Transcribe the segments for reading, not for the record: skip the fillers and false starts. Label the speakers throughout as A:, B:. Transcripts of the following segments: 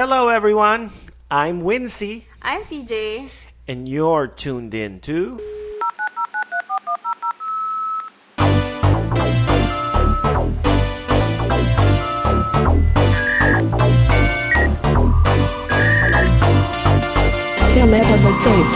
A: Hello, everyone. I'm Wincy.
B: I'm CJ.
A: And you're tuned in to...
C: Telebabad.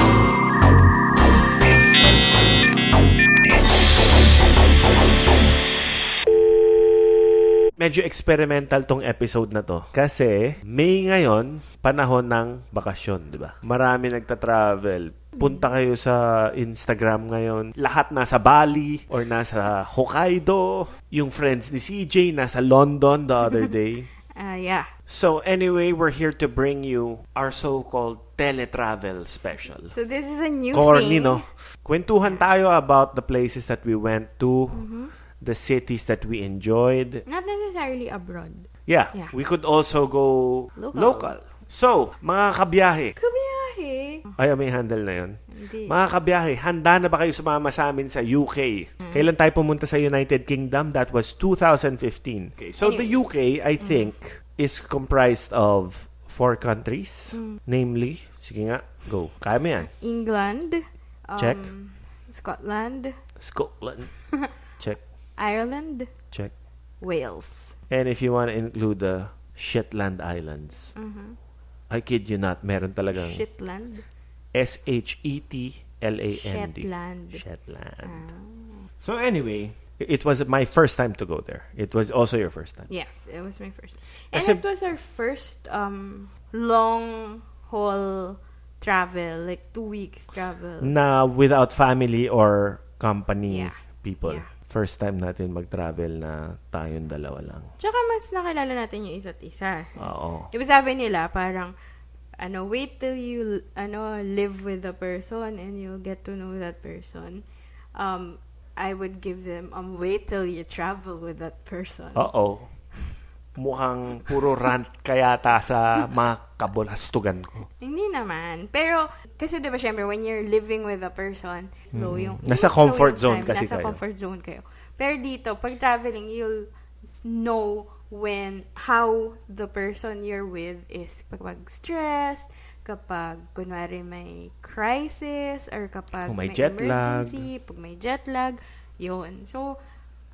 A: Medyo experimental tong episode na to. Kasi May ngayon, panahon ng bakasyon, di ba? Marami nagta-travel. Punta kayo sa Instagram ngayon. Lahat nasa Bali or nasa Hokkaido. Yung friends ni CJ nasa London the other day.
B: Yeah.
A: So anyway, we're here to bring you our so-called teletravel special.
B: So this is a new
A: Corny,
B: thing.
A: no? Kwentuhan tayo about the places that we went to, the cities that we enjoyed.
B: Not necessarily abroad.
A: Yeah,
B: Yeah.
A: we could also go local. So, mga kabiyahe.
B: Kabiyahe.
A: Ay, may handle na yun.
B: Hindi.
A: Mga kabiyahe, handa na ba kayo sumama sa amin sa UK? Kailan tayo pumunta sa United Kingdom? That was 2015. Okay, so the UK, I think, is comprised of 4 countries. Namely, sige nga, go. Kaya mo yan.
B: England.
A: Check.
B: Scotland.
A: Scotland. Check.
B: Ireland.
A: Check.
B: Wales.
A: And if you want to include the Shetland Islands, I kid you not, meron talagang
B: Shetland.
A: Shetland.
B: Shetland.
A: Shetland. So anyway, it was my first time to go there. It was also your first time.
B: Yes, it was my first. And
A: Kasi-
B: it was our first long haul travel, like 2 weeks travel.
A: Na without family or company
B: Yeah.
A: people.
B: Yeah.
A: First time natin mag-travel na tayong dalawa lang.
B: Tsaka mas nakilala natin yung isa't isa.
A: Oo.
B: Diba sabi nila, parang, wait till you, live with the person and you'll get to know that person. I would give them, wait till you travel with that person.
A: Oo. Mukhang puro rant kayata sa mga kabulastugan ko.
B: Hindi naman. Pero, kasi diba syempre, when you're living with a person, slow yung...
A: Nasa
B: slow
A: comfort
B: yung
A: zone
B: time.
A: kasi
B: Nasa
A: kayo.
B: comfort zone kayo. Pero dito, pag traveling, you'll know how the person you're with is kapag stressed, kapag kunwari may crisis, or kapag
A: Kung may
B: may
A: jet lag.
B: emergency, pag may jet lag, yun. So,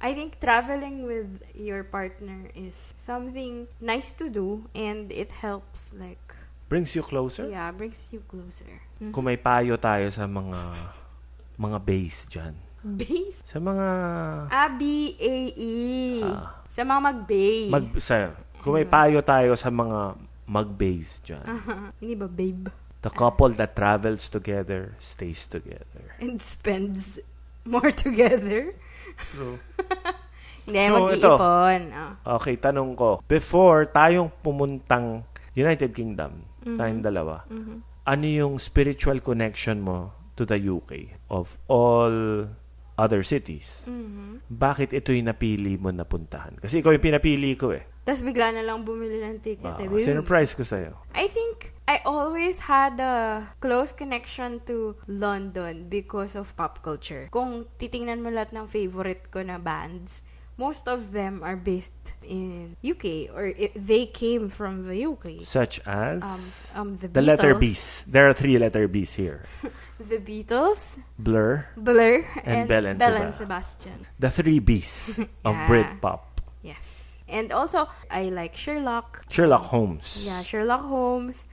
B: I think traveling with your partner is something nice to do, and it helps, like,
A: Brings you closer?
B: yeah, brings you closer.
A: Kung may payo tayo sa mga base dyan.
B: Base?
A: Sa mga...
B: B-A-E. Sa mga mag-base.
A: Kung may payo tayo sa mga mag-base dyan.
B: Hindi ba, babe?
A: The couple that travels together stays together.
B: And spends more together.
A: True.
B: Hindi,
A: So,
B: mag-iipon.
A: Okay, tanong ko. Before tayong pumuntang United Kingdom, tayong dalawa, ano yung spiritual connection mo to the UK of all other cities? Bakit ito yung napili mo na puntahan? Kasi ikaw yung pinapili ko eh.
B: Tapos bigla na lang bumili ng ticket.
A: Surprise ko sa'yo.
B: I think I always had a close connection to London because of pop culture. Kung titingnan mo lahat ng favorite ko na bands, most of them are based in UK or they came from the UK.
A: Such as
B: The
A: the letter
B: Beatles.
A: B's. There are 3 letter B's here.
B: The Beatles,
A: Blur,
B: Blur,
A: And
B: and
A: Belle and
B: Sebastian.
A: the 3 B's of
B: Yeah.
A: Britpop.
B: Yes. And also, I like Sherlock.
A: Sherlock Holmes.
B: Yeah, Sherlock Holmes.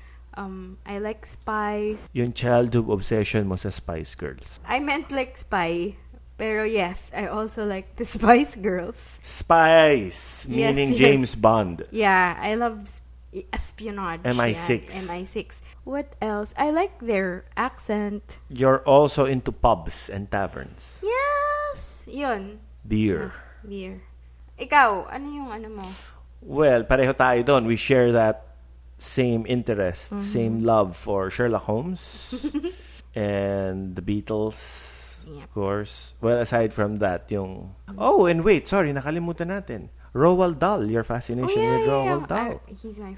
B: I like spies.
A: Yung childhood obsession mo sa Spice Girls.
B: I meant like spy. Pero yes, I also like the Spice Girls.
A: Spice, meaning
B: yes.
A: James Bond.
B: Yeah, I love espionage.
A: MI6.
B: Yeah, MI6. What else? I like their accent.
A: You're also into pubs and taverns.
B: Yes! Yun.
A: Beer.
B: Beer. Ikaw, ano yung ano mo?
A: Well, pareho tayo doon. We share that same interest, same love for Sherlock Holmes and the Beatles,
B: Yep.
A: of course. Well, aside from that, yung... Oh, and wait, sorry, nakalimutan natin. Roald Dahl, your fascination with Roald Dahl.
B: He's my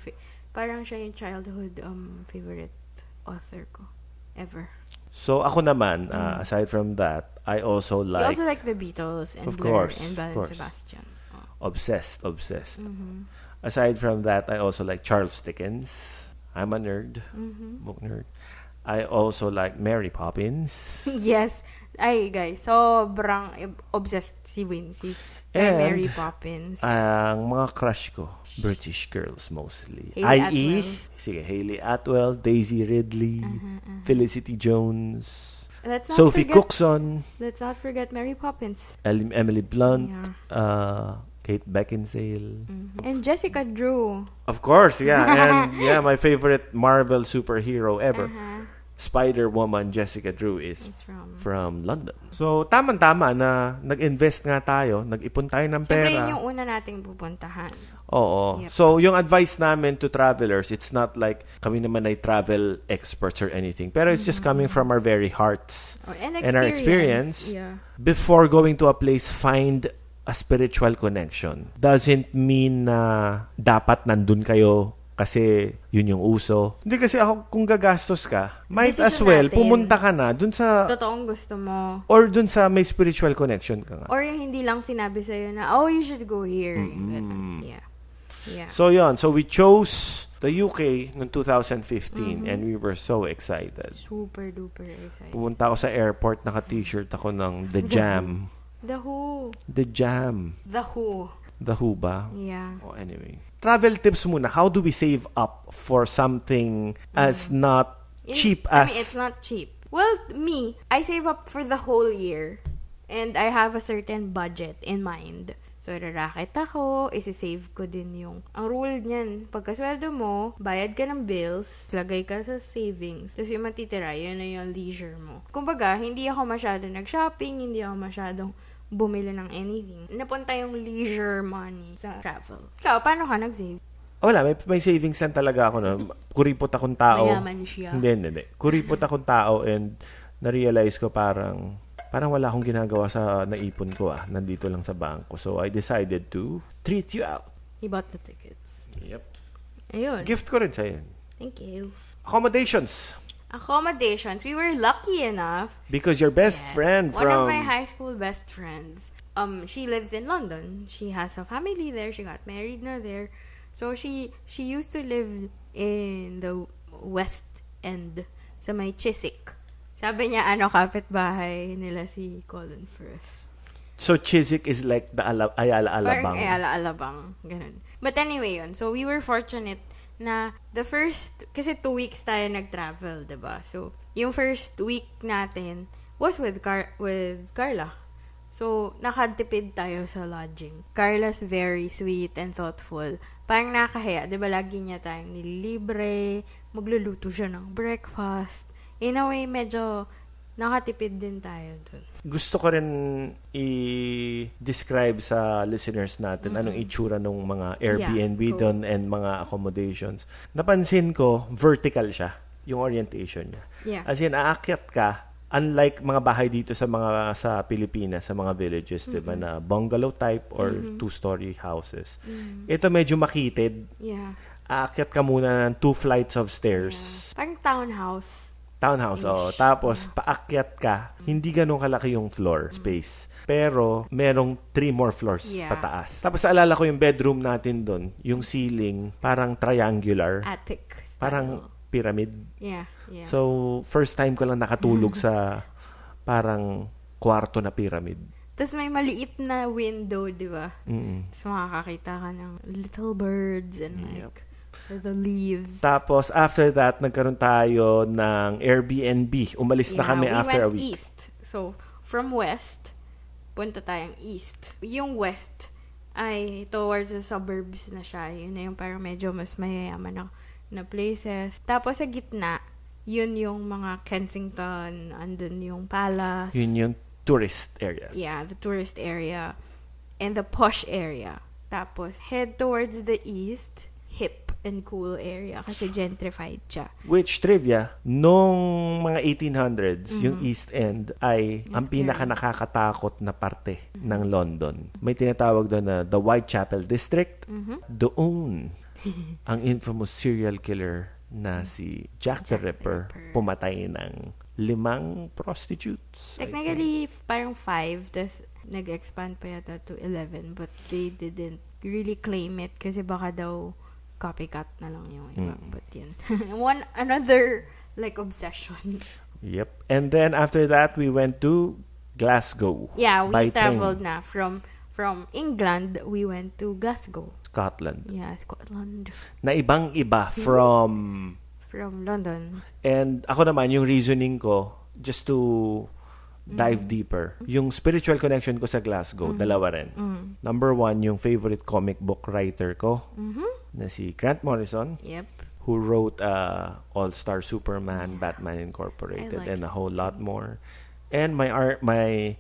B: parang siya yung childhood favorite author ko ever.
A: So, ako naman, aside from that, I also
B: You
A: like...
B: also like the Beatles and
A: Of
B: Blur
A: course,
B: and
A: of
B: Belle and
A: course.
B: Sebastian.
A: Obsessed. Aside from that, I also like Charles Dickens. I'm a nerd. Book nerd. I also like Mary Poppins.
B: Yes. Ay, guys, sobrang obsessed si Wincy kay
A: And
B: Mary Poppins.
A: ang mga crush ko, British girls mostly.
B: Hayley
A: I.e., sige, Hayley Atwell, Daisy Ridley, Felicity Jones, Sophie Cookson,
B: Let's not forget Mary Poppins.
A: Emily Blunt, Kate Beckinsale.
B: And Jessica Drew.
A: Of course, yeah. And yeah, my favorite Marvel superhero ever. Spider-Woman Jessica Drew is from London. So, tama-tama na nag-invest nga tayo, nag-ipon tayo ng pera.
B: Siyempre, yun yung una nating pupuntahan.
A: Oo.
B: Yep.
A: So, yung advice namin to travelers, it's not like kami naman ay travel experts or anything. Pero it's just coming from our very hearts and our experience.
B: Yeah.
A: Before going to a place, find a spiritual connection. Doesn't mean na dapat nandun kayo kasi yun yung uso. Hindi kasi ako, kung gagastos ka, might
B: Decision
A: as well,
B: natin.
A: pumunta ka na dun sa,
B: Totoong gusto mo.
A: or dun sa may spiritual connection ka nga.
B: Or yung hindi lang sinabi sa'yo na, oh, you should go here. Yeah. Yeah.
A: So yun, so we chose the UK noong 2015 and we were so excited.
B: Super duper excited.
A: Pumunta ako sa airport, naka-t-shirt ako ng The Jam.
B: The Who.
A: The Jam.
B: The Who.
A: The Who ba?
B: Yeah.
A: Oh, anyway. Travel tips muna. How do we save up for something as not cheap as...
B: I mean, it's not cheap. Well, me, I save up for the whole year. And I have a certain budget in mind. So, rarakit ako, isi-save ko din yung... Ang rule niyan, pagkasweldo mo, bayad ka ng bills, lagay ka sa savings, tapos yung matitira, yun na yung leisure mo. Kumbaga, hindi ako masyadong nag-shopping, hindi ako masyadong bumili ng anything. Napunta yung leisure money sa travel. Ikaw, paano ka nag-save?
A: Wala, may savings lang talaga ako. No? Kuripot akong tao.
B: Mayaman siya.
A: Hindi. Kuripot akong tao and na-realize ko parang wala akong ginagawa sa naipon ko. Nandito lang sa bangko. So, I decided to treat you out.
B: He bought the tickets.
A: Yep.
B: Ayun.
A: Gift ko rin sa'yo.
B: Thank you.
A: Accommodations.
B: We were lucky enough.
A: Because your best friend
B: One
A: from...
B: of my high school best friends. She lives in London. She has a family there. She got married na there. So, she used to live in the West End. Sa may Chiswick. Sabi niya, kapitbahay nila si Colin Firth.
A: So, Chiswick is like the Ayala Alabang.
B: Parang Ayala Alabang. Ganun. But anyway yun. So, we were fortunate na the first, kasi 2 weeks tayo nag-travel, diba? So, yung first week natin was with Carla. So, nakatipid tayo sa lodging. Carla's very sweet and thoughtful. Parang nakahiya, diba? Lagi niya tayong nililibre, magluluto siya ng breakfast. In a way, medyo nakatipid din tayo dun.
A: Gusto ko rin i-describe sa listeners natin anong itsura ng mga Airbnb doon and mga accommodations. Napansin ko, vertical siya, yung orientation niya.
B: Yeah.
A: As in, aakyat ka, unlike mga bahay dito sa Pilipinas, sa mga villages, diba, na bungalow type or two-story houses. Ito medyo makitid.
B: Yeah.
A: Aakyat ka muna ng 2 flights of stairs.
B: Yeah. Parang townhouse,
A: Tapos paakyat ka, hindi ganun kalaki yung floor space. Pero merong 3 more floors pataas. Tapos alala ko yung bedroom natin doon, yung ceiling parang triangular.
B: attic style.
A: Parang pyramid.
B: Yeah.
A: So, first time ko lang nakatulog sa parang kwarto na pyramid.
B: Tapos may maliit na window, di ba?
A: Mm-mm.
B: Tapos makakakita ka ng little birds and like the leaves.
A: Tapos, after that, nagkaroon tayo ng Airbnb. Umalis na kami after a week.
B: We went east. So, from west, punta tayong east. Yung west ay towards the suburbs na siya. Yun na yung parang medyo mas mayayaman na places. Tapos, sa gitna, yun yung mga Kensington, andun yung palace.
A: Yun yung tourist areas.
B: Yeah, the tourist area. And the posh area. Tapos, head towards the east, hip and cool area kasi gentrified siya.
A: Which, trivia, nung mga 1800s, yung East End ay ang pinaka nakakatakot na parte ng London. May tinatawag doon na the Whitechapel District. Doon, ang infamous serial killer na si Jack the Ripper pumatay ng 5 prostitutes.
B: Technically, parang 5, tas nag-expand pa yata to 11, but they didn't really claim it kasi baka daw copycat na lang yung iba. But yun. Another like obsession.
A: Yep. And then after that, we went to Glasgow.
B: Yeah, we
A: by
B: traveled
A: train.
B: na from England, we went to Glasgow.
A: Scotland.
B: Yeah, Scotland.
A: Na ibang-iba from
B: London.
A: And ako naman, yung reasoning ko, just to dive deeper, yung spiritual connection ko sa Glasgow, dalawa rin. Number one, yung favorite comic book writer ko, na si Grant Morrison,
B: Yep.
A: who wrote All-Star Superman, Batman Incorporated,
B: I like
A: and a
B: it
A: whole
B: too.
A: lot more. And my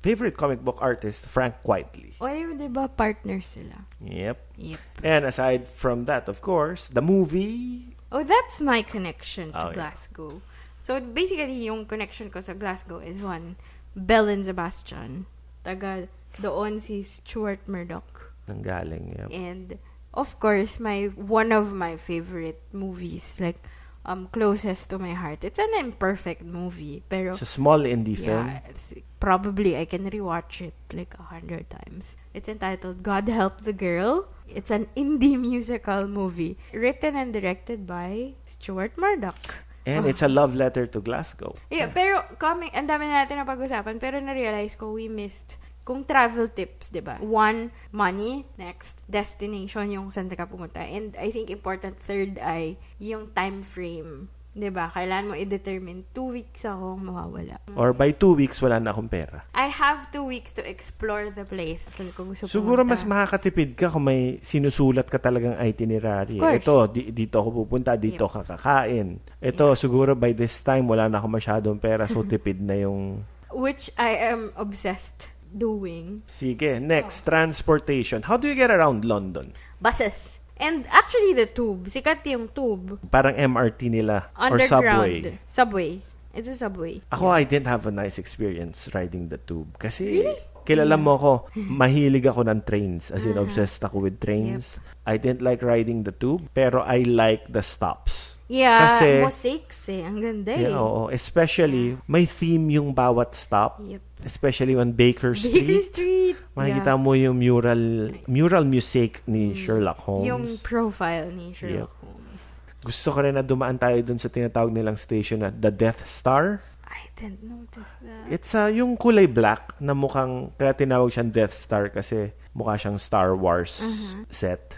A: favorite comic book artist, Frank Quitely.
B: O, diba partners sila?
A: Yep.
B: Yep.
A: And aside from that, of course, the movie.
B: Oh, that's my connection to
A: Oh, yeah.
B: Glasgow. So, basically, yung connection ko sa Glasgow is one, Belle and Sebastian. Taga doon si Stuart Murdoch.
A: Nanggaling, yep.
B: And, of course, one of my favorite movies, like, closest to my heart. It's an imperfect movie, pero
A: It's a small indie film.
B: yeah, probably I can rewatch it like 100 times. It's entitled God Help the Girl. It's an indie musical movie written and directed by Stuart Murdoch.
A: And it's a love letter to Glasgow.
B: Yeah, pero ang dami na natin na pag-usapan, pero na-realize ko we missed kung travel tips, di ba? One, money. Next, destination, yung saan ka pumunta. And I think important third ay yung time frame. Di ba? Kailangan mo i-determine 2 weeks akong mawawala.
A: Or by 2 weeks, wala na akong pera.
B: I have 2 weeks to explore the place. Saan ko gusto
A: Siguro
B: pumunta.
A: mas makakatipid ka kung may sinusulat ka talagang itinerary.
B: Of course.
A: Ito, dito ako pupunta, dito ka kakain. Ito, siguro by this time, wala na akong masyadong pera, so tipid na yung...
B: Which I am obsessed doing.
A: Sige, next, transportation. How do you get around London?
B: Buses. And actually the tube. Sikat yung tube.
A: Parang MRT nila or
B: Underground.
A: subway.
B: Subway. It's a subway.
A: Ako, I didn't have a nice experience riding the tube. Kasi, kilala mo ako, mahilig ako ng trains. As in, obsessed ako with trains. I didn't like riding the tube, pero I like the stops.
B: Yeah,
A: Kasi,
B: mosaics eh. Ang ganda eh.
A: yeah, oo. Especially, may theme yung bawat stop.
B: Yep.
A: Especially on Baker Street.
B: Baker Street.
A: Makikita mo yung mural mosaic ni Sherlock Holmes.
B: Yung profile ni Sherlock Holmes.
A: Gusto ko rin na dumaan tayo dun sa tinatawag nilang station na The Death Star.
B: I didn't notice that.
A: It's yung kulay black na mukhang, kaya tinawag siyang Death Star kasi mukha siyang Star Wars set.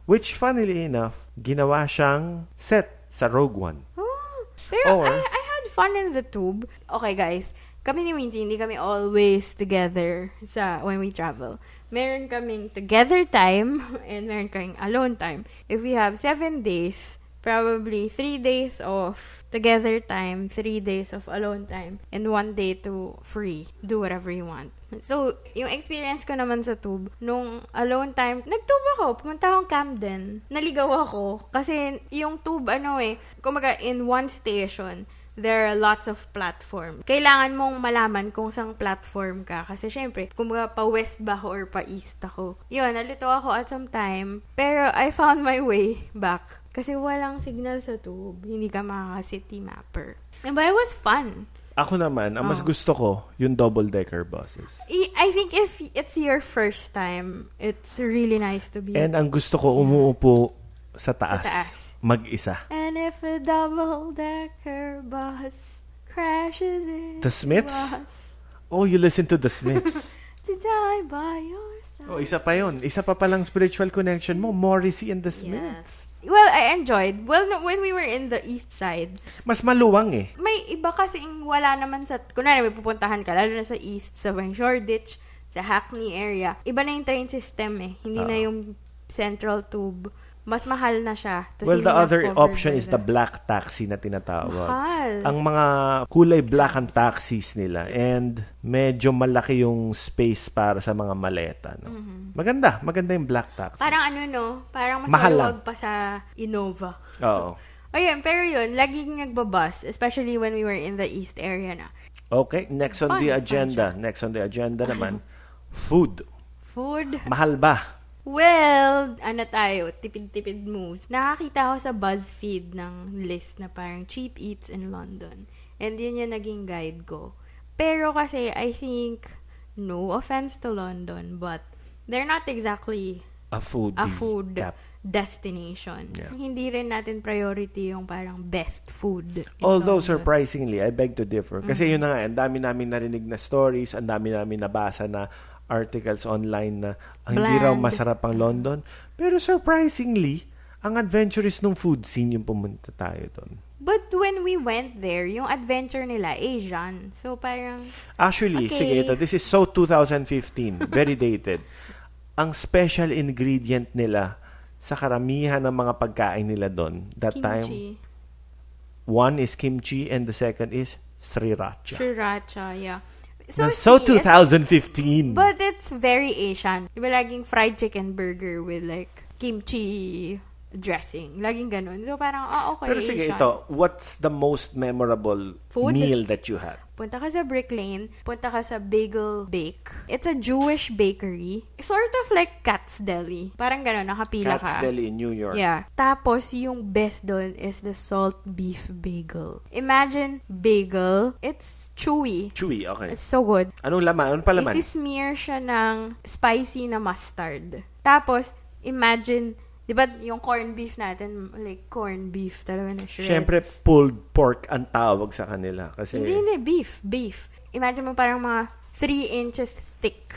A: Which, funnily enough, ginawa siyang set sa Rogue One.
B: Oh, pero
A: Or-
B: I had fun in the tube. Okay, guys. Kami ni Wincy, hindi kami always together when we travel. Meron kaming together time and meron kaming alone time. If we have 7 days, probably 3 days of together time, 3 days of alone time, and 1 day to free. Do whatever you want. So, yung experience ko naman sa tube, nung alone time, nag-tube ako. Pumunta akong Camden. Naligaw ako. Kasi yung tube, kumaga in one station, there are lots of platform. Kailangan mong malaman kung saan platform ka. Kasi syempre, kumbaga pa west ba ako or pa east ako. Yun, nalito ako at some time. Pero I found my way back. Kasi walang signal sa tube. Hindi ka makaka-city mapper. But it was fun.
A: Ako naman, ang mas gusto ko, yung double-decker buses.
B: I think if it's your first time, it's really nice to be.
A: And ang gusto ko, umuupo sa taas.
B: Sa taas.
A: Mag-isa.
B: And if a double-decker bus crashes in
A: The Smiths?
B: us,
A: Oh, you listen to The Smiths.
B: to die by your side.
A: Oh, isa pa yun. Isa pa palang spiritual connection mo, Morrissey and The Smiths.
B: Yes. Well, I enjoyed. Well, when we were in the east side,
A: Mas maluwang eh.
B: may iba kasing wala naman sa, kunwari may pupuntahan ka, lalo na sa east, sa Shoreditch, sa Hackney area, iba na yung train system eh. Hindi na yung central tube. Mas mahal na siya. Tas
A: Well,
B: hindi
A: the
B: na
A: other
B: covered
A: option
B: by
A: is the black taxi na tinatawag.
B: Mahal.
A: Ang mga kulay black ang taxis nila and medyo malaki yung space para sa mga maleta. No? Maganda yung black taxi.
B: Parang parang mas
A: Mahal
B: maluwag
A: lang.
B: pa sa Innova.
A: Oo.
B: Ayun, pero yun, laging nagbabus, especially when we were in the east area na.
A: Okay, next on the
B: Fun
A: agenda. Next on the agenda naman, food.
B: Food.
A: Mahal ba?
B: Well, tayo, tipid-tipid moves. Nakakita ako sa BuzzFeed ng list na parang cheap eats in London. And yun yung naging guide ko. Pero kasi, I think, no offense to London, but they're not exactly
A: A food cap.
B: destination.
A: Yeah.
B: Hindi rin natin priority yung parang best food. in
A: Although,
B: London.
A: surprisingly, I beg to differ. Kasi yun na nga, ang dami namin narinig na stories, ang dami namin nabasa na articles online na hindi raw
B: Bland.
A: masarap ang London. Pero surprisingly, ang adventurous nung food scene yung pumunta tayo doon.
B: But when we went there, yung adventure nila, Asian. So, parang,
A: Actually,
B: Okay.
A: sige ito, this is so 2015, very dated. Ang special ingredient nila sa karamihan ng mga pagkain nila doon, that time,
B: kimchi.
A: one is kimchi and the second is sriracha.
B: Sriracha, yeah.
A: So
B: see,
A: 2015.
B: but it's very Asian. Diba laging fried chicken burger with like kimchi dressing. Laging ganun. So parang, okay,
A: Pero sige,
B: Asian.
A: ito, what's the most memorable
B: Food?
A: meal that you had?
B: Punta ka sa Brick Lane, punta ka sa Bagel Bake. It's a Jewish bakery. Sort of like Cat's Deli. Parang gano'n, nakapila
A: Cat's
B: ka.
A: Deli in New York.
B: Yeah. Tapos, yung best doon is the salt beef bagel. Imagine bagel. It's chewy.
A: Chewy, okay.
B: It's so good.
A: Anong laman? Anong palaman?
B: Isi-smear siya ng spicy na mustard. Tapos, imagine, di ba yung corned beef natin, like corned beef talaga na shreds.
A: Siyempre, pulled pork ang tawag sa kanila. Kasi,
B: Hindi, beef. Imagine mo parang mga 3 inches thick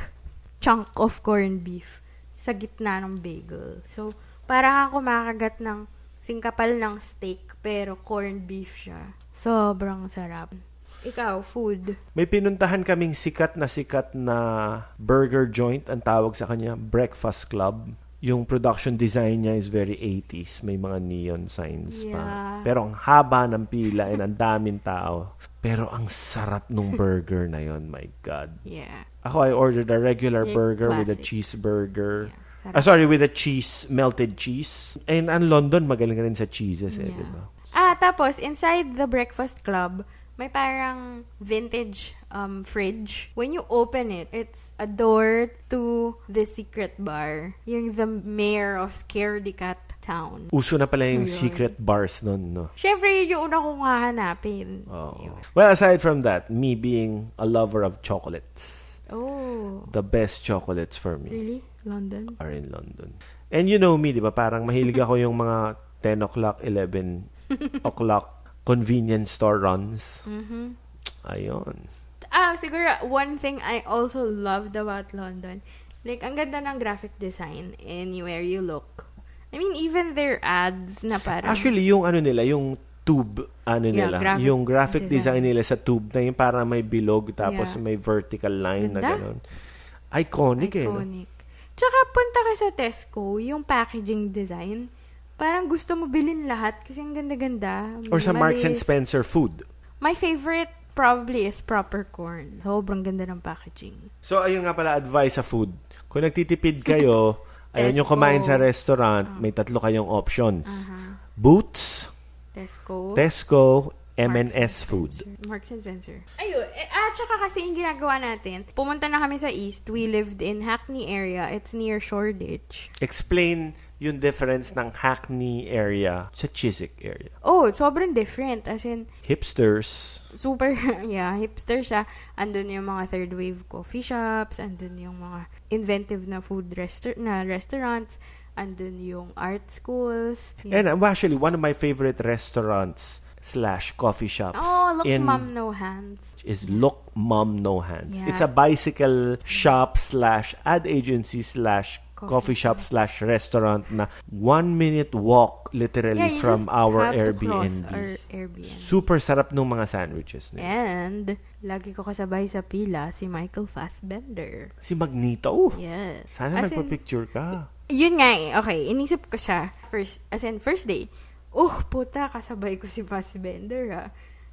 B: chunk of corned beef sa gitna ng bagel. So, parang kang kumakagat ng singkapal ng steak, pero corned beef siya. Sobrang sarap. Ikaw, food.
A: may pinuntahan kaming sikat na burger joint, ang tawag sa kanya, Breakfast Club. Yung production design niya is very 80s. May mga neon signs pa.
B: Yeah.
A: Pero ang haba ng pila and ang daming tao. Pero ang sarap nung burger na yon, my God.
B: Yeah.
A: Ako, I ordered a regular
B: Yung
A: burger with a
B: classic.
A: cheeseburger.
B: Yeah, sarap.
A: Sorry, with a melted cheese. And ang London, magaling rin sa cheeses,
B: Yeah.
A: diba?
B: Tapos, inside the Breakfast Club, may parang vintage fridge. When you open it, it's a door to the secret bar. Yung the mayor of Scaredy Cat Town.
A: Uso na pala yung
B: Ayun.
A: secret bars nun, no?
B: Siyempre, yun yung una kong hahanapin.
A: Oh.
B: Yun.
A: Well, aside from that, me being a lover of chocolates,
B: Oh.
A: the best chocolates for me
B: Really? London?
A: are in London. And you know me, di ba? Parang mahilig ako yung mga 10 o'clock, 11 o'clock convenience store runs.
B: Mm-hmm.
A: Ayun.
B: Siguro, one thing I also loved about London, like, ang ganda ng graphic design anywhere you look. I mean, even their ads na parang...
A: Actually, yung ano nila, yung tube, nila, yung graphic design nila sa tube na yung parang may bilog tapos
B: Yeah.
A: may vertical line na
B: Ganda.
A: gano'n. Iconic eh. No?
B: Iconic. Tsaka punta ka sa Tesco, yung packaging design, parang gusto mo bilhin lahat kasi ang ganda-ganda.
A: Or sa Marks and
B: Minimalist.
A: Spencer food.
B: My favorite probably is proper corn. Sobrang ganda ng packaging.
A: So, ayun nga pala, advice sa food. Kung nagtitipid kayo, ayun yung
B: Tesco.
A: kumain sa restaurant, may 3 kayong options.
B: Aha.
A: Boots,
B: Tesco,
A: M&S food.
B: Marks and Spencer. Ayun. Tsaka kasi yung ginagawa natin, pumunta na kami sa East. We lived in Hackney area. It's near Shoreditch.
A: Explain yung difference ng Hackney area sa Chiswick area.
B: Oh, sobrang different. As in,
A: Hipsters.
B: super, hipster siya. Andun yung mga third wave coffee shops. Andun yung mga inventive na food restaurants. Andun yung art schools.
A: And actually, one of my favorite restaurants / coffee shops
B: Look, Mom, No Hands.
A: is Look Mom No Hands.
B: Yeah.
A: It's a bicycle shop / ad agency / coffee shop / restaurant na 1-minute walk literally
B: you
A: from
B: just
A: our
B: have to cross
A: Airbnb.
B: our Airbnb.
A: Super sarap nung mga sandwiches nila.
B: And, lagi ko kasabay sa pila si Michael Fassbender.
A: Si Magneto.
B: Yes.
A: Sana
B: As in,
A: nagpa-picture ka.
B: Yun nga eh. Okay, inisip ko siya. First day. Puta, kasabay ko si Fassbender ha.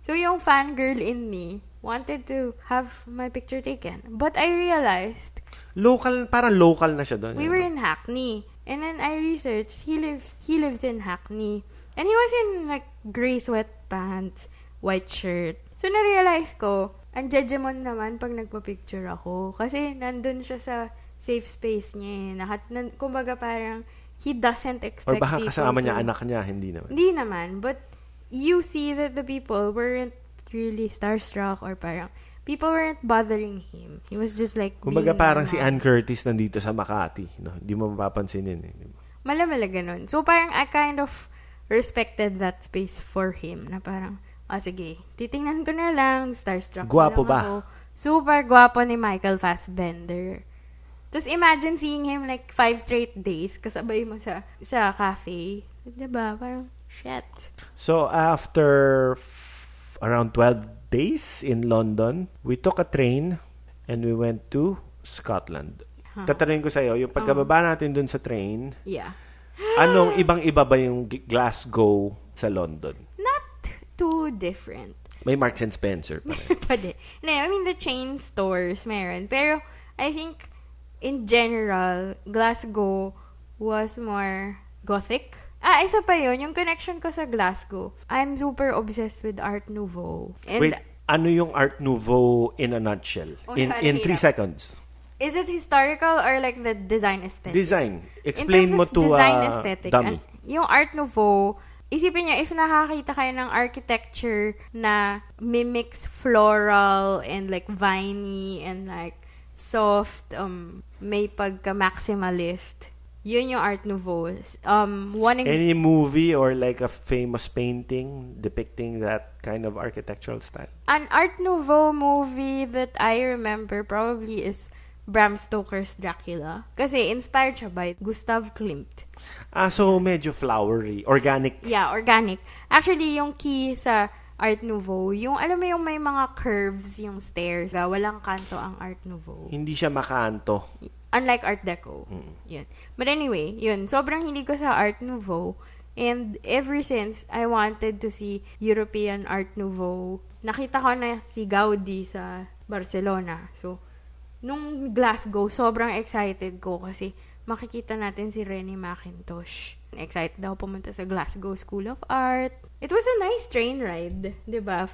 B: So, yung fangirl in me wanted to have my picture taken. But I realized,
A: Parang local na siya doon.
B: we were in Hackney. And then I researched, he lives in Hackney. And he was in like gray sweatpants, white shirt. So, na-realize ko, ang judgment naman pag nagpa-picture ako. Kasi nandun siya sa safe space niya eh. Kumbaga parang, he doesn't expect
A: Or baka
B: people
A: kasama niya
B: to-
A: anak niya, hindi naman.
B: Hindi naman. But, you see that the people weren't really starstruck or parang people weren't bothering him. He was just like
A: Kumbaga
B: being
A: parang si
B: normal.
A: Ann Curtis nandito sa Makati. No? Hindi mo mapapansinin.
B: Malamala ganun. So, parang I kind of respected that space for him. Na parang, sige, titingnan ko na lang. Starstruck
A: Gwapo
B: lang
A: ba?
B: ako. Super gwapo ni Michael Fassbender. Tapos, imagine seeing him like 5 straight days kasabay mo sa cafe. Diba? Parang, shit.
A: So, after around 12 days in London, we took a train and we went to Scotland. Tatanungin ko sa'yo, yung pagkababa natin dun sa train,
B: Yeah.
A: anong ibang-iba ba yung Glasgow sa London?
B: Not too different.
A: May Marks and Spencer pa rin.
B: Pwede. No, I mean, the chain stores, meron. Pero, I think, in general, Glasgow was more gothic. Isa pa yun, yung connection ko sa Glasgow. I'm super obsessed with Art Nouveau. And
A: Wait, ano yung Art Nouveau in a nutshell? In 3 seconds.
B: is it historical or like the design aesthetic?
A: Design.
B: In
A: Explain
B: terms
A: mo
B: of
A: to
B: design aesthetic,
A: dummy.
B: yung Art Nouveau, isipin niyo, if nakakita kayo ng architecture na mimics floral and like viney and like soft, may pagka-maximalist, yun yung Art Nouveau.
A: Any movie or like a famous painting depicting that kind of architectural style?
B: An Art Nouveau movie that I remember probably is Bram Stoker's Dracula. Kasi inspired siya by Gustav Klimt.
A: So medyo flowery, organic.
B: Yeah, organic. Actually, yung key sa Art Nouveau, yung alam mo yung may mga curves yung stairs. Walang kanto ang Art Nouveau.
A: Hindi siya makanto.
B: Unlike Art Deco. Yun. But anyway, yun. Sobrang hilig ko sa Art Nouveau. And ever since, I wanted to see European Art Nouveau. Nakita ko na si Gaudi sa Barcelona. So, nung Glasgow, sobrang excited ko kasi makikita natin si Rennie Mackintosh. Excited daw pumunta sa Glasgow School of Art. It was a nice train ride, di ba?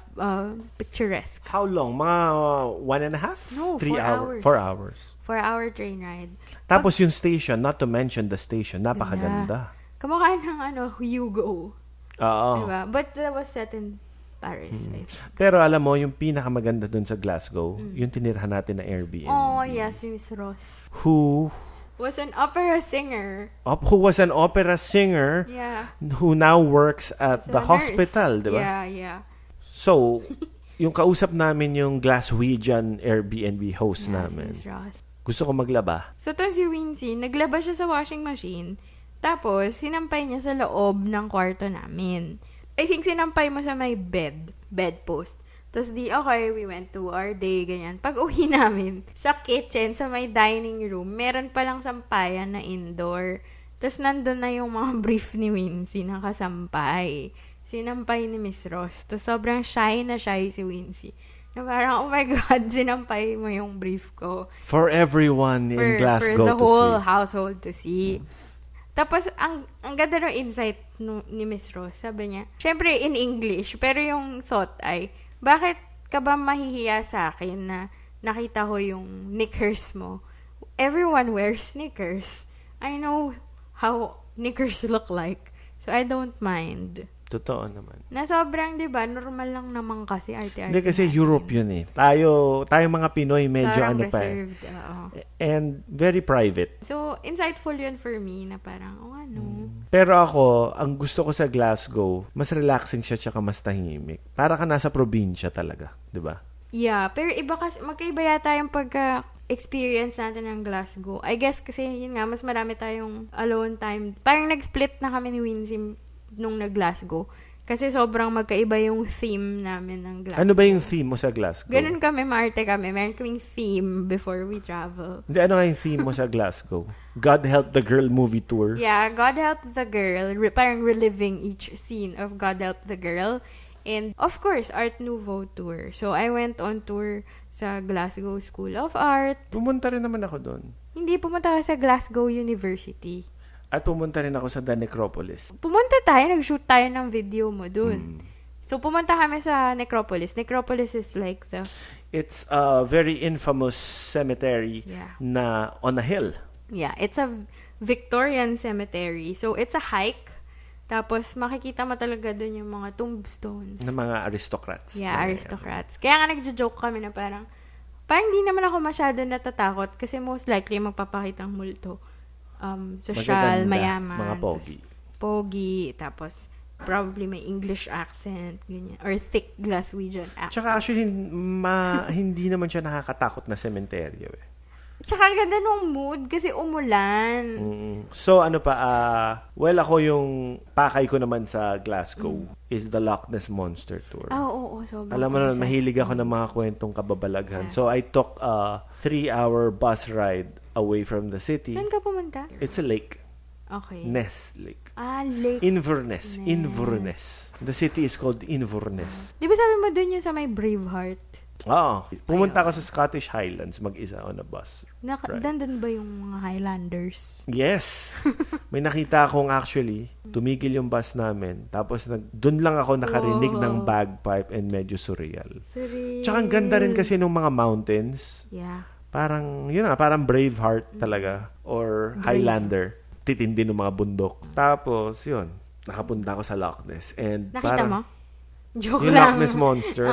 B: Picturesque.
A: How long? Mga 1.5?
B: No,
A: 3
B: 4
A: hours.
B: hours.
A: 4 hours.
B: 4-hour train ride.
A: Tapos yung station, not to mention the station, napakaganda.
B: Kamukha ng Hugo.
A: Oo.
B: Diba? But that was set in Paris, I think.
A: Pero alam mo, yung pinakamaganda dun sa Glasgow, yung tinirhan natin na Airbnb.
B: Oh, yes, si Miss Ross.
A: Who
B: Was an opera singer.
A: was an opera singer
B: Yeah.
A: who now works at
B: As
A: the
B: a nurse.
A: hospital, di ba?
B: Yeah.
A: So, yung kausap namin yung Glaswegian Airbnb host
B: Yes,
A: namin.
B: Miss Ross.
A: Gusto ko maglaba.
B: So, to si Wincy, naglaba siya sa washing machine. Tapos, sinampay niya sa loob ng kwarto namin. I think sinampay mo sa may bedpost. Tapos okay, we went to our day, ganyan. Pag uwi namin, sa kitchen, sa may dining room, meron palang sampayan na indoor. Tapos nandun na yung mga brief ni Wincy nakasampay. Sinampay ni Miss Ross. Tapos sobrang shy na shy si Wincy. Na parang, oh my God, sinampay mo yung brief ko.
A: For everyone in Glasgow
B: For the whole
A: to see.
B: household to see. Tapos, ang ganda ng insight ni Miss Rose. Sabi niya, syempre in English, pero yung thought ay, bakit ka ba mahihiya sa akin na nakita ko yung knickers mo? Everyone wears sneakers. I know how knickers look like. So, I don't mind.
A: Totoo naman.
B: Na sobrang, di ba, normal lang naman kasi arte-arte.
A: Hindi kasi
B: natin.
A: Europe yun eh. Tayo mga Pinoy medyo
B: Parang
A: ano pa eh.
B: reserved. Oo.
A: And very private.
B: So, insightful yun for me na parang,
A: Pero ako, ang gusto ko sa Glasgow, mas relaxing siya tsaka mas tahimik. Para ka nasa probinsya talaga, di ba?
B: Yeah, pero iba kasi, magkaiba yata yung pagka-experience natin ng Glasgow. I guess kasi, yun nga, mas marami tayong alone time. Parang nag-split na kami ni Wincy nung nag-Glasgow. Kasi sobrang magkaiba yung theme namin ng Glasgow.
A: Ano ba yung theme mo sa Glasgow?
B: Ganun kami, maarte kami. Meron kaming theme before we travel.
A: Hindi, ano nga yung theme mo sa Glasgow? God Help the Girl movie tour?
B: Yeah, God Help the Girl. Parang reliving each scene of God Help the Girl. And, of course, Art Nouveau tour. So, I went on tour sa Glasgow School of Art.
A: Pumunta rin naman ako doon.
B: Hindi, pumunta ka sa Glasgow University.
A: At pumunta rin ako sa The Necropolis.
B: Pumunta tayo, nag-shoot tayo ng video mo dun. So, pumunta kami sa Necropolis. Necropolis is like the...
A: It's a very infamous cemetery na on a hill.
B: Yeah, it's a Victorian cemetery. So, it's a hike Tapos, makikita mo talaga dun yung mga tombstones.
A: Ng mga aristocrats.
B: Yeah, aristocrats. Kaya nga nagjo-joke kami na parang di naman ako masyado natatakot kasi most likely magpapakita ang multo. Social,
A: Magaganda,
B: mayaman.
A: mga pogi.
B: Pogi, tapos probably may English accent, ganyan. Or thick Glaswegian accent.
A: Tsaka actually, hindi naman siya nakakatakot na sementeryo eh.
B: Tsaka ganda nung mood kasi umulan.
A: So, well, ako yung pakay ko naman sa Glasgow is the Loch Ness Monster Tour.
B: Oo, sobrang
A: Alam mo naman,
B: obsessed.
A: mahilig ako ng mga kwentong kababalaghan.
B: Yes.
A: So, I took a 3-hour bus ride away from the city.
B: Saan ka pumunta?
A: It's a lake.
B: Okay.
A: Ness Lake.
B: Lake.
A: Inverness. Inverness. The city is called Inverness.
B: Di ba sabi mo dun yung sa may Braveheart?
A: Oo. Pumunta ako sa Scottish Highlands mag-isa on a bus. Right.
B: Dandan ba yung mga Highlanders?
A: Yes. May nakita akong actually, tumigil yung bus namin. Tapos doon lang ako nakarinig ng bagpipe and medyo surreal. Tsaka ang ganda rin kasi ng mga mountains.
B: Yeah.
A: Parang, parang Braveheart talaga. Or Highlander. Titindi ng mga bundok. Tapos, nakapunta ako sa Loch Ness. And
B: Nakita mo? Joke
A: yung
B: lang.
A: Loch Ness Monster.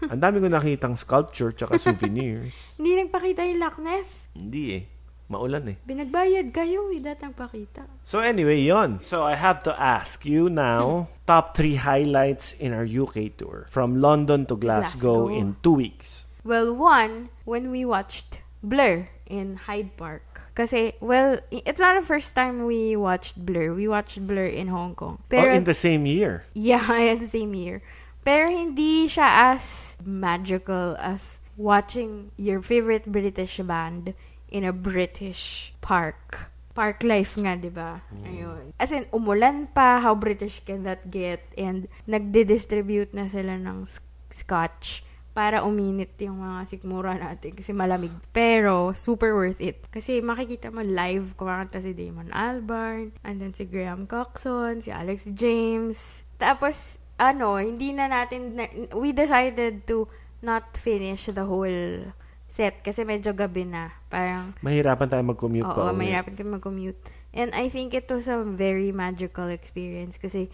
A: Ang dami ko nakitang sculpture tsaka souvenirs.
B: Hindi nagpakita yung Loch Ness?
A: Hindi eh. Maulan eh.
B: Binagbayad kayo, without nagpakita.
A: So anyway, yon. So I have to ask you now, top 3 highlights in our UK tour. From London to Glasgow in 2 weeks.
B: Well, one, when we watched Blur in Hyde Park. Kasi, it's not the first time we watched Blur. We watched Blur in Hong Kong. Pero,
A: in the same year?
B: Yeah, in the same year. Pero hindi siya as magical as watching your favorite British band in a British park. Park life nga, di ba? Ayun. As in, umulan pa, how British can that get? And nagdi-distribute na sila ng scotch para uminit yung mga sikmura natin kasi malamig. Pero, super worth it. Kasi makikita mo live, kumakanta si Damon Albarn, and then si Graham Coxon, si Alex James. Tapos, we decided to not finish the whole set kasi medyo gabi na. Parang,
A: mahirapan tayo mag-commute pa.
B: Oo, mahirapan kami mag-commute. And I think it was a very magical experience kasi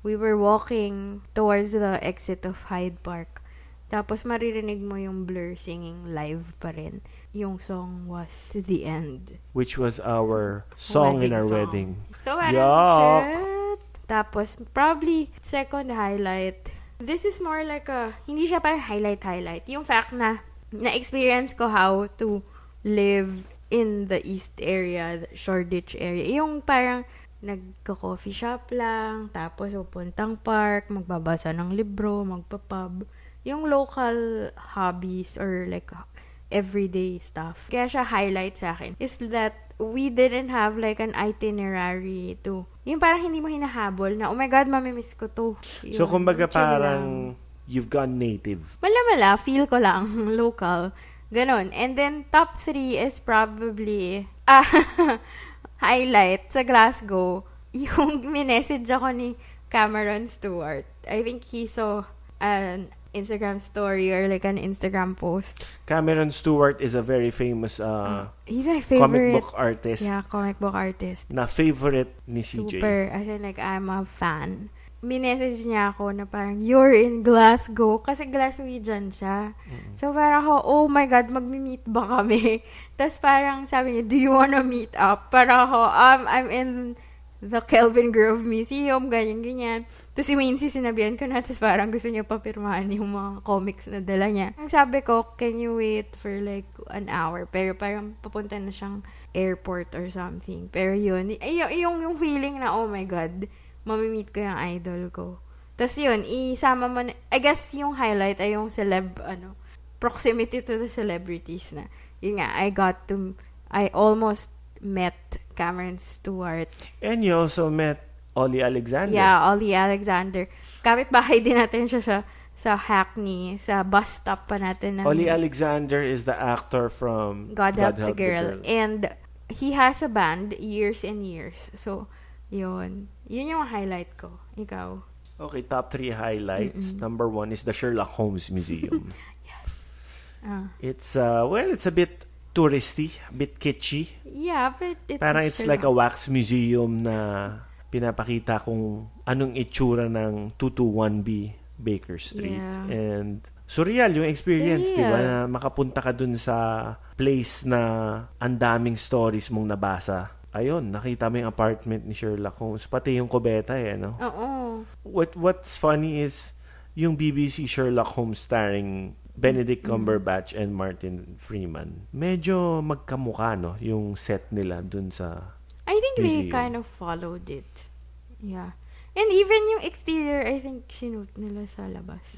B: we were walking towards the exit of Hyde Park. Tapos maririnig mo yung Blur singing live pa rin. Yung song was To the End.
A: Which was our song in our wedding.
B: So, shit. Tapos, probably, second highlight. This is more like hindi siya parang highlight. Yung fact na na-experience ko how to live in the East area, the Shoreditch area. Yung parang nagka-coffee shop lang, tapos pupuntang park, magbabasa ng libro, magpa-pub. Yung local hobbies or like everyday stuff. Kaya siya highlight sa akin is that we didn't have like an itinerary to, yung parang hindi mo hinahabol na, oh my God, mamimiss ko to.
A: So, kumbaga parang you've gone native.
B: Mala, feel ko lang, local. Ganon. And then, top 3 is probably, highlight sa Glasgow, yung minessage ako ni Cameron Stewart. I think he saw an Instagram story or like an Instagram post.
A: Cameron Stewart is a very famous
B: he's my favorite
A: comic book artist.
B: Yeah, comic book artist.
A: Na favorite ni CJ.
B: Super. As in, like, I'm a fan. Minessage niya ako na parang, you're in Glasgow. Kasi Glaswegian siya. So, parang ako, oh my God, magmi-meet ba kami? Tapos parang sabi niya, do you wanna meet up? Parang ako, I'm in the Kelvin Grove Museum, ganyan. Tapos si Wincy, sinabihan ko na, tapos parang gusto niya papirmahan yung mga comics na dala niya. Ang sabi ko, can you wait for like an hour? Pero parang papunta na siyang airport or something. Pero yun, yung feeling na, oh my God, mamimit ko yung idol ko. Tapos yun, isama mo na, I guess yung highlight ay yung proximity to the celebrities na. Yun nga, I almost met Cameron Stewart.
A: And you also met Ollie Alexander.
B: Yeah, Ollie Alexander. Kapit-bahay din natin siya sa Hackney, sa bus stop pa natin.
A: Ollie Alexander is the actor from
B: God Help the Girl. And he has a band, Years and Years. So, yun. Yun yung highlight ko. Ikaw?
A: Okay, top 3 highlights. Number 1 is the Sherlock Holmes Museum.
B: Yes.
A: It's a bit touristy, a bit kitschy.
B: Yeah, but
A: Parang it's like a wax museum na pinapakita kung anong itsura ng 221B Baker Street.
B: Yeah.
A: And surreal yung experience,
B: Surreal.
A: di ba? Na makapunta ka dun sa place na ang daming stories mong nabasa. Ayun, nakita mo yung apartment ni Sherlock Holmes. Pati yung kubeta no?
B: Oo.
A: What's funny is yung BBC Sherlock Holmes starring Benedict Cumberbatch and Martin Freeman. Medyo magkamukha, no? Yung set nila dun sa
B: I think they
A: museum.
B: kind of followed it. Yeah. And even yung exterior, I think sinut nila sa labas.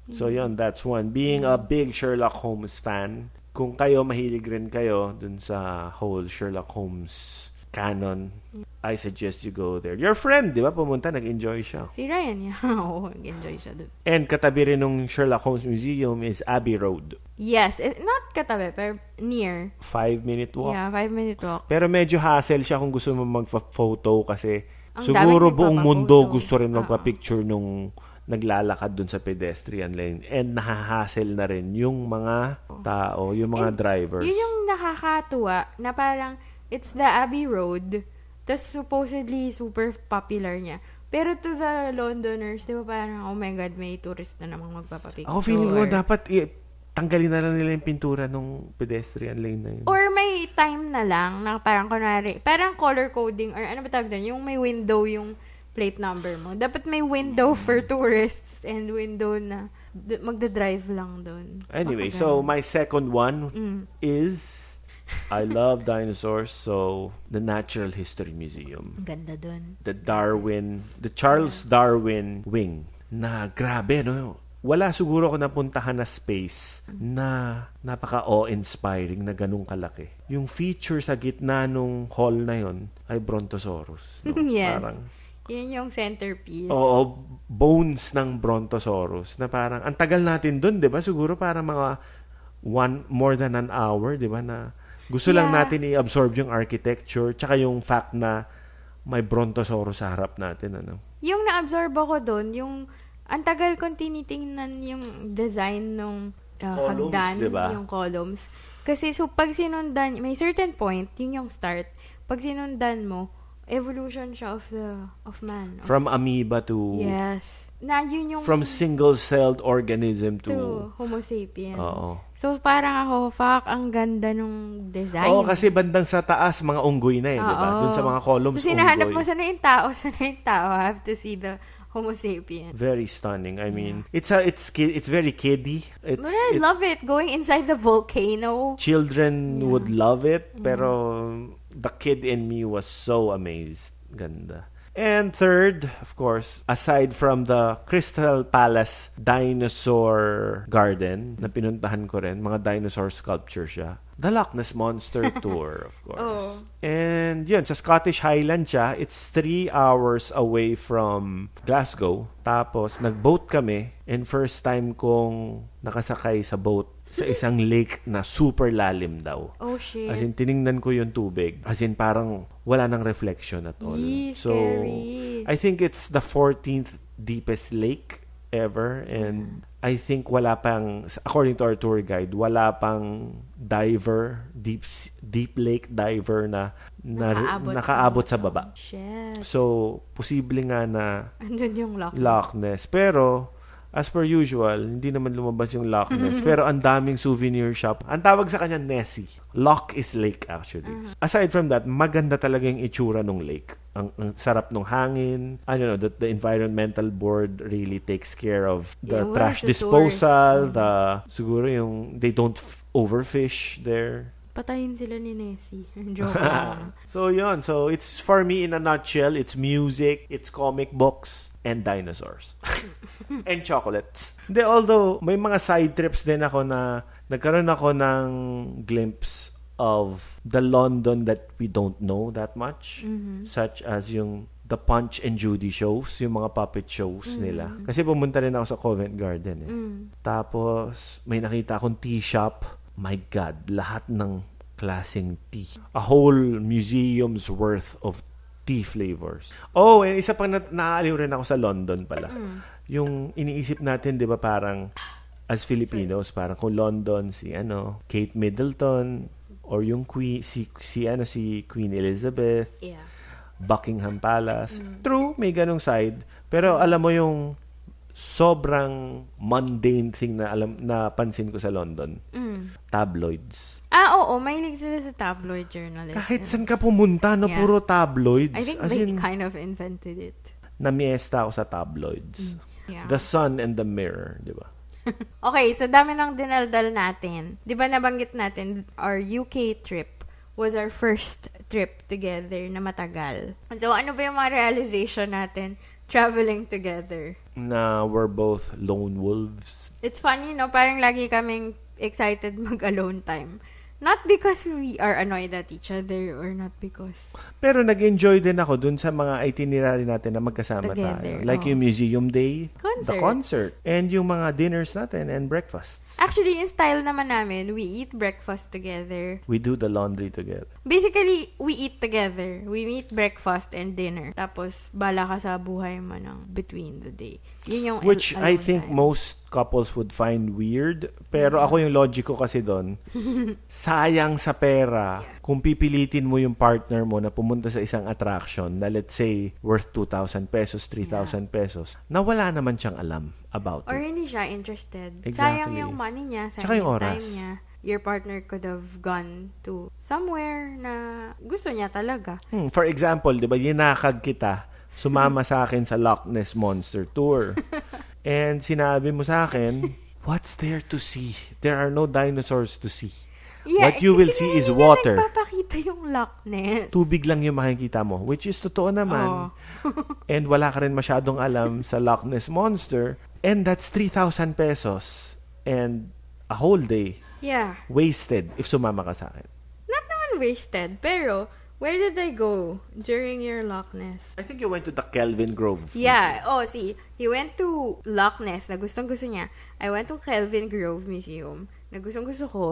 A: So yun, that's one. Being a big Sherlock Holmes fan, kung kayo mahilig rin kayo dun sa whole Sherlock Holmes canon, I suggest you go there. Your friend, di ba? Pumunta, nag-enjoy siya.
B: Si Ryan, yeah. Oo, nag-enjoy siya dun.
A: And katabi rin ng Sherlock Holmes Museum is Abbey Road.
B: Yes, not katabi, pero near.
A: 5-minute walk.
B: Yeah, 5-minute walk.
A: Pero medyo hassle siya kung gusto mo magpa-photo kasi
B: Ang
A: siguro
B: daming
A: buong
B: nagpapa-photo.
A: mundo gusto rin magpa-picture nung naglalakad dun sa pedestrian lane. And nahahassle na rin yung mga tao, yung mga drivers.
B: Yun yung nakakatuwa na parang it's the Abbey Road. Tapos supposedly super popular niya. Pero to the Londoners, di ba parang, oh my God, may tourist na namang magpapapicture.
A: Ako feeling ko dapat tanggalin na lang nila yung pintura nung pedestrian lane na yun.
B: Or may time na lang na parang kunwari, parang color coding or ano ba tawag doon? Yung may window yung plate number mo. Dapat may window for tourists and window na magdadrive lang doon.
A: Anyway, so my second one is I love dinosaurs, so the Natural History Museum.
B: Ganda doon.
A: The Charles Darwin Wing. Na grabe, no? Wala siguro ako napuntahan na space na napaka-awe-inspiring na ganung kalaki. Yung feature sa gitna nung hall na yon ay Brontosaurus. No?
B: Yes.
A: Parang,
B: Yun yung centerpiece.
A: oo, bones ng Brontosaurus na parang, ang tagal natin dun, di ba? Siguro parang mga more than an hour, di ba? Na gusto lang natin i-absorb yung architecture tsaka yung fact na may Brontosaurus sa harap natin. Ano?
B: Yung na-absorb ako doon, yung ang tagal kong tinitingnan yung design ng
A: Columns,
B: hagdan,
A: diba?
B: yung columns. Kasi so pag sinundan, may certain point, yun yung start. Pag sinundan mo, evolution siya of man.
A: From amoeba to...
B: Yes. Na yun yung...
A: From single-celled organism
B: to Homo sapien.
A: Oo.
B: So parang ako, fuck, ang ganda nung design.
A: Oo, kasi bandang sa taas, mga unggoy na eh, di ba? Doon sa mga columns,
B: so, sinahanap
A: unggoy.
B: mo, sana yung tao, I have to see the Homo sapien.
A: Very stunning. I mean, it's very kiddie.
B: But I love it. Going inside the volcano.
A: Children would love it, pero the kid in me was so amazed. Ganda. And third, of course, aside from the Crystal Palace Dinosaur Garden na pinuntahan ko rin, mga dinosaur sculpture siya, the Loch Ness Monster Tour, of course. And yun, sa Scottish Highland siya, it's 3 hours away from Glasgow. Tapos, nag-boat kami, and first time kong nakasakay sa boat sa isang lake na super lalim daw.
B: Oh, shit.
A: As in, tiningnan ko yung tubig. As in, parang wala nang reflection at all. So,
B: scary.
A: I think it's the 14th deepest lake ever. And I think wala pang, according to our tour guide, wala pang diver, deep lake diver na nakaabot sa baba.
B: Shit.
A: So, posible nga na
B: Andun yung
A: Loch Ness. Pero, as per usual, hindi naman lumabas yung Loch Ness. Pero ang daming souvenir shop. Ang tawag sa kanya, Nessie. Loch is lake, actually. Aside from that, maganda talaga yung itsura ng lake. Ang sarap ng hangin. I don't know, the environmental board really takes care of the trash disposal. Siguro yung, they don't overfish there.
B: Patayin sila ni Nessie. Joke lang.
A: So, yun. So, it's, for me, in a nutshell, it's music, it's comic books, and dinosaurs. And chocolates. Hindi, although, may mga side trips din ako na nagkaroon ako ng glimpse of the London that we don't know that much. Such as yung the Punch and Judy shows, yung mga puppet shows nila. Kasi pumunta rin ako sa Covent Garden. Tapos, may nakita akong tea shop. My God, lahat ng klaseng tea. A whole museum's worth of tea flavors. Oh, and isa pang naaaliw rin ako sa London pala. Yung iniisip natin, di ba, parang as Filipinos, parang kung London, si Kate Middleton, or yung Queen, si Queen Elizabeth.
B: Yeah.
A: Buckingham Palace. True, may ganong side. Pero alam mo yung sobrang mundane thing na pansin ko sa London. Tabloids.
B: Oo, mahilig sila sa tabloid journalism.
A: Kahit saan ka pumunta, no, puro tabloids.
B: I think they kind of invented it.
A: Namiesta ako sa tabloids.
B: Yeah.
A: The Sun and the Mirror, di ba?
B: Okay, so dami ng dinaldal natin. Di ba nabanggit natin, our UK trip was our first trip together na matagal. So, ano ba yung mga realization natin traveling together?
A: Na we're both lone wolves.
B: It's funny, no? Parang lagi kaming excited mag-alone time. Not because we are annoyed at each other or not because...
A: Pero nag-enjoy din ako dun sa mga itinerary natin na magkasama
B: Together,
A: tayo. Like yung museum day, the
B: Concerts.
A: concert, and yung mga dinners natin and breakfasts.
B: Actually, yung style naman namin, we eat breakfast together.
A: We do the laundry together.
B: Basically, we eat together. We meet breakfast and dinner. Tapos, bala ka sa buhay mo ng between the day. Yun yung
A: Which I
B: alone
A: think
B: time.
A: most couples would find weird. Pero ako yung logic ko kasi doon, sayang sa pera kung pipilitin mo yung partner mo na pumunta sa isang attraction na let's say worth 2,000 pesos, 3,000 pesos, na wala naman siyang alam about
B: Or
A: it.
B: hindi siya interested.
A: Exactly.
B: Sayang yung money niya,
A: Tsaka
B: sayang
A: yung
B: yung
A: oras.
B: time niya. Your partner could have gone to somewhere na gusto niya talaga.
A: For example, di ba, yinakag kita, sumama sa akin sa Loch Ness Monster Tour. And sinabi mo sa akin, what's there to see? There are no dinosaurs to see. What you will see is water.
B: Hindi nagpapakita yung Loch Ness.
A: Tubig lang yung makikita mo, which is totoo naman. And wala ka rin masyadong alam sa Loch Ness Monster. And that's 3,000 pesos. And a whole day
B: Yeah.
A: wasted if sumama ka sa akin.
B: Not naman wasted, pero where did I go during your Loch Ness?
A: I think you went to the Kelvin Grove.
B: Yeah. Oh, see, he went to Loch Ness na gustong-gusto niya. I went to Kelvin Grove Museum na gustong-gusto ko.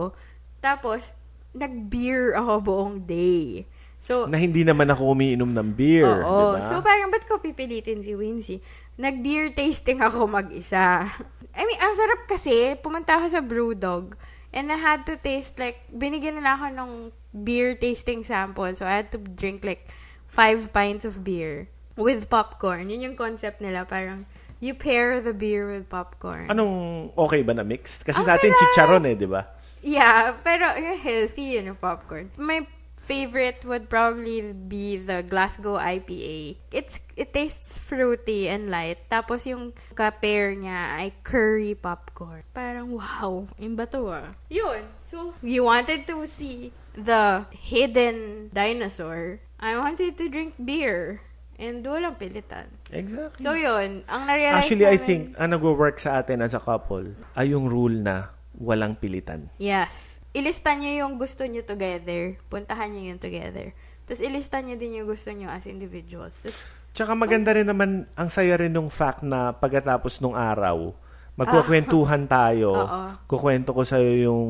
B: Tapos, nag-beer ako buong day. So,
A: Na hindi naman ako umiinom ng beer.
B: oo.
A: Diba?
B: So, parang ba't ko pipilitin si Wincy? Nag-beer tasting ako mag-isa. I mean, ang sarap kasi, pumunta ako sa Brewdog and I had to taste like, binigyan nila ako ng beer tasting sample. So, I had to drink like 5 pints of beer with popcorn. Yun yung concept nila. Parang, you pair the beer with popcorn.
A: Anong okay ba na mixed? Kasi
B: Ang
A: sa atin
B: sarap!
A: chicharon di ba?
B: Yeah, pero healthy yun yung popcorn. My favorite would probably be the Glasgow IPA. It tastes fruity and light. Tapos yung ka-pair niya ay curry popcorn. Parang wow, imba to ah. Yun. So, you wanted to see the hidden dinosaur. I wanted to drink beer. And walang pilitan.
A: Exactly.
B: So yun, ang na-realize
A: Actually, I
B: namin-
A: think ang nagwo-work sa atin as a couple ay yung rule na walang pilitan.
B: Yes. Ilista nyo yung gusto nyo together. Puntahan nyo yun together. Tapos ilista nyo din yung gusto nyo as individuals. Tapos,
A: Tsaka maganda rin naman, ang saya rin nung fact na pagkatapos nung araw, magkukwentuhan tayo.
B: Oo.
A: Kukwento ko sa'yo yung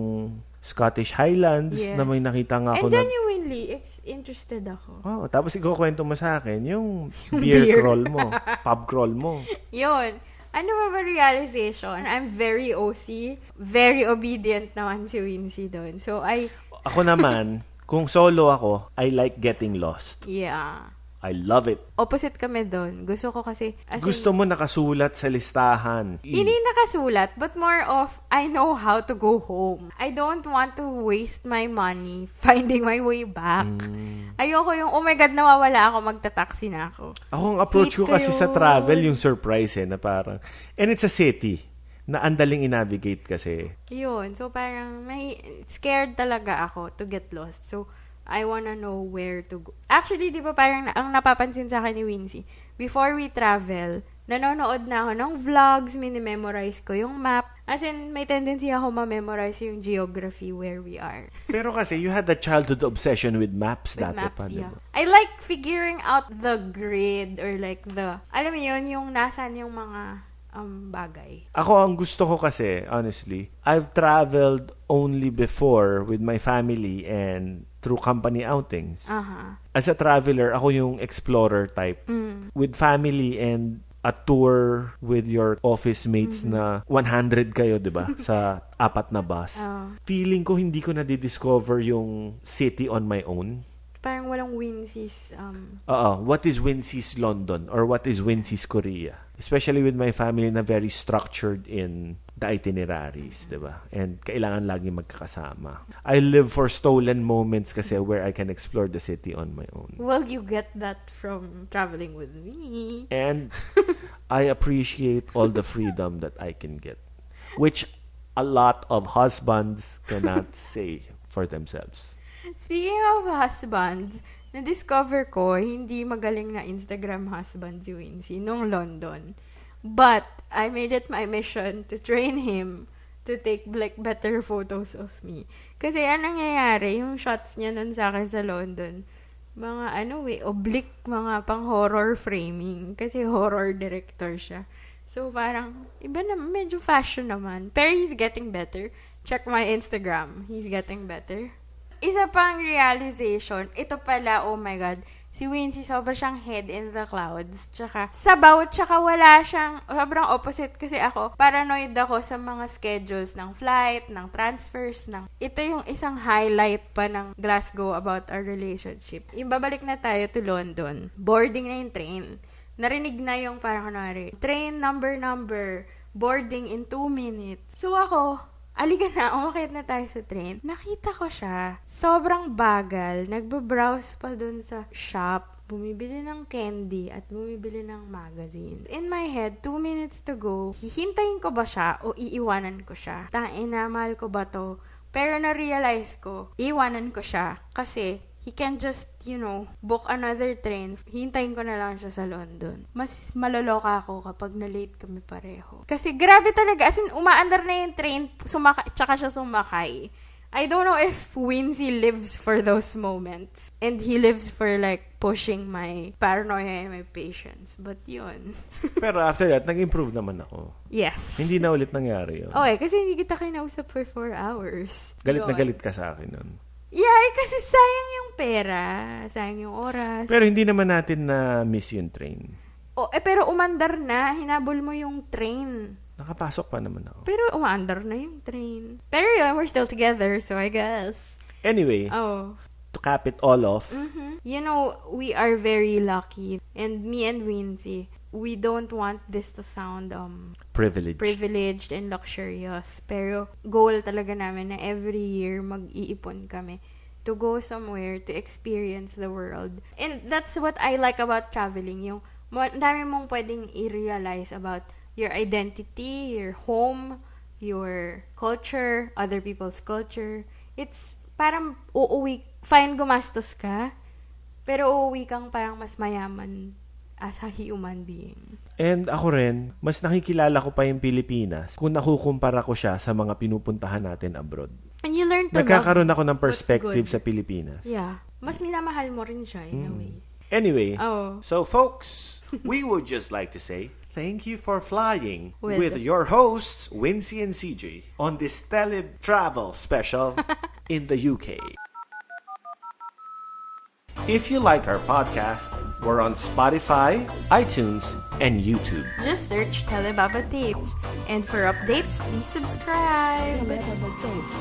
A: Scottish Highlands
B: Yes.
A: na may nakita nga ako
B: and genuinely, interested ako.
A: Oh, tapos ikukwento mo sa akin yung beer
B: beer.
A: crawl mo, pub crawl mo.
B: Yun. Ano ba realization? I'm very OC. Very obedient naman si Wincy doon. So,
A: Ako naman, kung solo ako, I like getting lost.
B: yeah.
A: I love it.
B: Opposite kami doon. Gusto ko kasi, as in,
A: Gusto mo nakasulat sa listahan.
B: hindi nakasulat, but more of, I know how to go home. I don't want to waste my money finding my way back. Ayoko yung, oh my God, nawawala ako, magta-taxi na ako.
A: Ako ang approach ko
B: Hate ko
A: kasi sa
B: yun.
A: travel, yung surprise na parang, and it's a city na andaling i-navigate kasi.
B: Yun. So, parang, scared talaga ako to get lost. So, I wanna know where to go. Actually, di ba parang ang napapansin sa akin ni Wincy, before we travel, nanonood na ako ng vlogs, minimemorize ko yung map. As in, may tendency ako ma-memorize yung geography where we are.
A: Pero kasi, you had the childhood obsession with maps
B: With
A: dati
B: maps,
A: pa,
B: yeah.
A: diba?
B: I like figuring out the grid or like alam mo yun, yung nasan yung mga bagay.
A: Ako, ang gusto ko kasi, honestly, I've traveled only before with my family and through company outings.
B: Aha.
A: As a traveler, ako yung explorer type. With family and a tour with your office mates na 100 kayo, di ba? Sa 4 na bus.
B: Oh.
A: Feeling ko hindi ko na-discover yung city on my own.
B: Parang walang Wincy's,
A: What is Wincy's London or what is Wincy's Korea? Especially with my family na very structured in the itineraries, di ba? And kailangan lagi magkakasama. I live for stolen moments kasi where I can explore the city on my own.
B: well, you get that from traveling with me.
A: And I appreciate all the freedom that I can get, which a lot of husbands cannot say for themselves.
B: Speaking of husbands, na-discover ko, hindi magaling na Instagram husband si Wincy nung London. But, I made it my mission to train him to take like better photos of me. Kasi anong nangyayari, yung shots niya nun sa akin sa London, mga oblique, mga pang horror framing. Kasi horror director siya. So, parang, iba naman, medyo fashion naman. Pero he's getting better. Check my Instagram. He's getting better. Isa pang realization, ito pala, oh my God, si Wincy, sobrang siyang head in the clouds. Tsaka, sabaw, tsaka wala siyang, sobrang opposite kasi ako, paranoid ako sa mga schedules ng flight, ng transfers, ito yung isang highlight pa ng Glasgow about our relationship. Yung babalik na tayo to London, boarding na yung train. Narinig na yung parang kunwari, train number, boarding in 2 minutes. So ako, aliga na, umakit na tayo sa train. Nakita ko siya. Sobrang bagal. Nagbabrowse pa dun sa shop. Bumibili ng candy at bumibili ng magazine. In my head, 2 minutes to go. Hihintayin ko ba siya o iiwanan ko siya? Tangina, mahal ko ba to? Pero na-realize ko, iiwanan ko siya kasi he can just, book another train. Hintayin ko na lang siya sa London. Mas maloloka ako kapag na-late kami pareho. Kasi grabe talaga. As in, umaandar na yung train, tsaka siya sumakay. I don't know if Wincy lives for those moments. And he lives for like pushing my paranoia and my patience. But yun.
A: Pero after that, nag-improve naman ako.
B: Yes.
A: Hindi na ulit nangyari yun.
B: Okay, kasi hindi kita kinausap for 4 hours.
A: Galit na
B: Yun.
A: galit ka sa akin nun.
B: Yeah, kasi sayang yung pera. Sayang yung oras.
A: Pero hindi naman natin na miss yung train.
B: Pero umandar na. Hinabol mo yung train.
A: Nakapasok pa naman ako.
B: Pero umandar na yung train. Pero yun, we're still together, so I guess.
A: Anyway, to cap it all off.
B: We are very lucky. And me and Wincy, we don't want this to sound privileged and luxurious. Pero goal talaga namin na every year mag-iipon kami to go somewhere to experience the world. And that's what I like about traveling. Yung dami mong pwedeng i-realize about your identity, your home, your culture, other people's culture. It's parang fine gumastos ka, pero uuwi kang parang mas mayaman as a human being.
A: And ako rin, mas nakikilala ko pa yung Pilipinas kung nakukumpara ko siya sa mga pinupuntahan natin abroad.
B: And you learn to
A: Nagkakaroon
B: love
A: ako ng perspective
B: what's
A: sa Pilipinas.
B: Yeah. Mas minamahal mo rin siya in a way.
A: Anyway,
C: So folks, we would just like to say thank you for flying
B: With-
C: with your hosts, Wincy and CJ, on this TeleTravels special in the UK. If you like our podcast, we're on Spotify, iTunes, and YouTube.
B: Just search Telebabad Tapes. And for updates, please subscribe.
D: Telebabad Tapes.